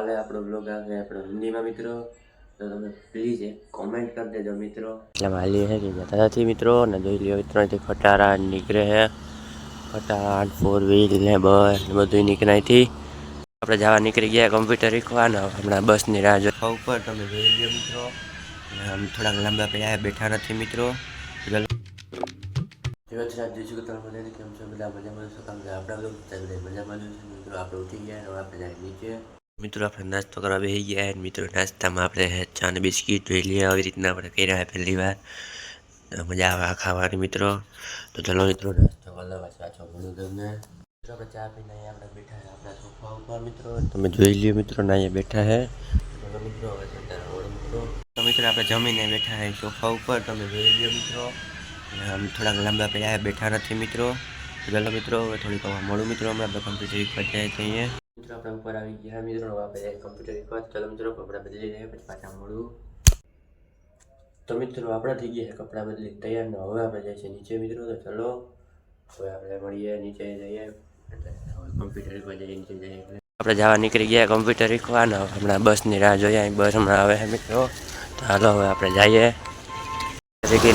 કાલે આપણો બ્લોગ આવે આપણો હિન્દીમાં મિત્રો, તો તમે પ્લીઝ એક કોમેન્ટ કરી દેજો મિત્રો. એટલે માલી હે કે જતા નથી મિત્રો, ને જોઈ લ્યો ત્રણથી ખટારા નીકળે હે, ખટારા 4 વ્હીલ ને બસ ને બધું નીકળાયથી આપણે જવા નીકળી ગયા કમ્પ્યુટર શીખવાના. હમણાં બસની રાહ જોવા ઉપર તમે જોઈ લ્યો મિત્રો, આમ થોડાક લાંબા પડ્યા બેઠા નથી મિત્રો. કેમ છો બધા મજામાં છો? આપણા લોકો મજામાં મિત્રો, આપણે ઉઠી ગયા હવે આપણે જાય નીચે મિત્રો. આપણે નાસ્તો કરવા બેસી ગયા મિત્રો. નાસ્તામાં આપણે ચા ને બિસ્કીટ જોઈ લઈએ, આવી રીતના આપણે કર્યા પહેલી વાર, મજા આવે ખાવાની મિત્રો. તો ચલો મિત્રો નાસ્તો કરવા સાચો બોલું તમને. આપણે ચા પીને અહીંયા આપણે બેઠા છે આપણા સોફા ઉપર મિત્રો, તમે જોઈ લ્યો મિત્રો ને અહીંયા બેઠા હે મિત્રો. તો મિત્રો આપણે જમીને બેઠા હે સોફા ઉપર, તમે જોઈ લ્યો મિત્રો. આમ થોડાક લાંબા પડ્યા બેઠા નથી મિત્રો. ચાલો મિત્રો હવે થોડીક મળું મિત્રો, હમણાં આપણે કમ્પ્યુટર શીખવા જાય છે અહીંયા મિત્રો. આપણે ઉપર આવી ગયા મિત્રો, આપણે કમ્પ્યુટર શીખવા. ચાલો મિત્રો કપડાં બદલી લઈએ પછી પાછા મળું. તો મિત્રો આપણે થઈ ગયા કપડાં બદલી તૈયાર ને હવે આપણે જાય છે નીચે મિત્રો. તો ચલો હવે આપણે મળીએ નીચે જઈએ, એટલે કમ્પ્યુટર શીખવા જઈએ નીચે જઈએ. આપણે જવા નીકળી ગયા કમ્પ્યુટર શીખવાના. હમણાં બસની રાહ જોઈએ, બસ હમણાં આવે છે મિત્રો. તો હાલો હવે આપણે જઈએ.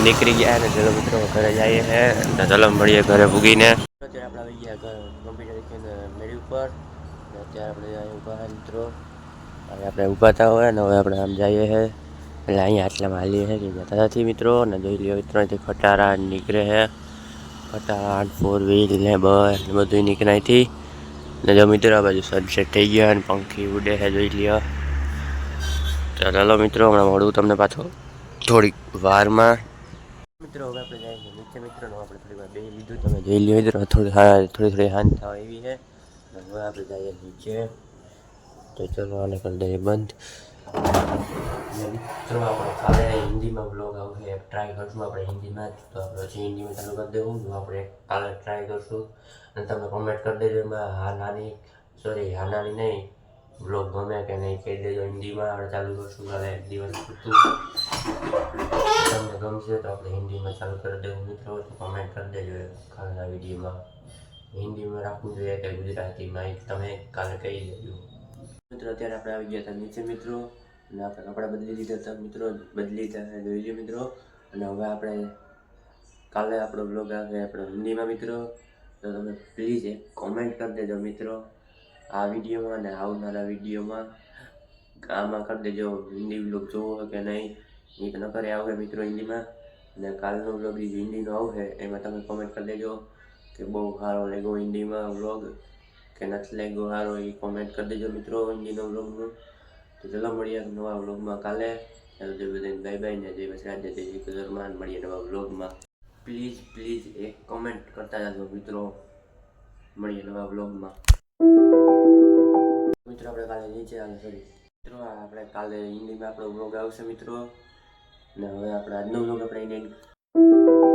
નીકળી ગયા ને ચલો મિત્રો ઘરે જઈએ છે. તો ચલો મળીએ ઘરે પૂગીને. અત્યારે આપણે આવી ગયા કમ્પ્યુટર શીખીને મેળી ઉપર. અત્યારે આપણે ઊભા મિત્રો, હવે આપણે ઊભા થતા હોય ને હવે આપણે આમ જઈએ છે. એટલે અહીંયા આટલામાં હાલીએ છે કે જતા નથી મિત્રો, ને જોઈ લ્યો ત્રણથી ખટારા નીકળે છે, ખટારા 4 વ્હીલ ને બસ ને બધું નીકળાયથી. ને જો મિત્રો આ બાજુ સનસેટ થઈ ગયા અને પંખી ઉડે છે જોઈ લ્યો. ચાલો મિત્રો હમણાં મળું તમને પાછો થોડીક વારમાં મિત્રો. હવે આપણે જાય છે નીચે મિત્રો, આપણે થોડી વાર બેસી લીધું, તમે જોઈ લ્યો મિત્રો. થોડી શાંત થવા એવી છે. હવે આપણે જઈએ નીચે. તો ચલો આને કરી દઈએ બંધ મિત્રો. આપણે કાલે હિન્દીમાં બ્લોગ આવશે, ટ્રાય કરશું આપણે હિન્દીમાં. તો આપણે પછી હિન્દીમાં ચાલુ કરી દેવું. તો આપણે કાલે ટ્રાય કરશું અને તમે કોમેન્ટ કરી દેજો એમાં હા નાની નહીં બ્લોગ ગમે કે નહીં કહી દેજો હિન્દીમાં. આપણે ચાલુ કરશું કાલે એક દિવસ પૂરતું. તમને ગમશે તો આપણે હિન્દીમાં ચાલુ કરી દેવું મિત્રો. તો કોમેન્ટ કરી દેજો કાલના વિડીયોમાં. હિન્દીમાં રાખવું જોઈએ કે ગુજરાતીમાં એ તમે કાલે કહી દેજો મિત્રો. અત્યારે આપણે આવી ગયા હતા નીચે મિત્રો, અને આપણે કપડાં બદલી લીધા હતા મિત્રો, બદલી લીધા જોઈ લો મિત્રો. અને હવે આપણે કાલે આપણો બ્લોગ આવે આપણો હિન્દીમાં મિત્રો. તો તમે પ્લીઝ એક કોમેન્ટ કરી દેજો મિત્રો આ વિડીયોમાં અને આવનારા વિડીયોમાં. આમાં કરી દેજો હિન્દી બ્લોગ જોવો હોય કે નહીં. એ તો ન કરે આવશે મિત્રો હિન્દીમાં. અને કાલનો બ્લોગ હિન્દીનો આવશે એમાં તમે કોમેન્ટ કરી દેજો કે બહુ સારો લાગ્યો હિન્દીમાં વ્લોગ કે નથી લાગ્યો સારો, એ કોમેન્ટ કરી દેજો મિત્રો હિન્દીનો વ્લોગનું. તો ચલો મળીએ નવા વ્લોગમાં કાલે. ચાલો જય બધાને બાય બાય ને જય વસરાજ જય શ્રી કૃષ્ણ. મળીએ નવા વ્લોગમાં. પ્લીઝ એક કોમેન્ટ કરતા જજો મિત્રો. મળીએ નવા વ્લોગમાં મિત્રો. આપણે કાલે નીચે આવે સોરી મિત્રો, આપણે કાલે હિન્દીમાં આપણો વ્લોગ આવશે મિત્રો. ને હવે આપણે આજનો વ્લોગ આપણે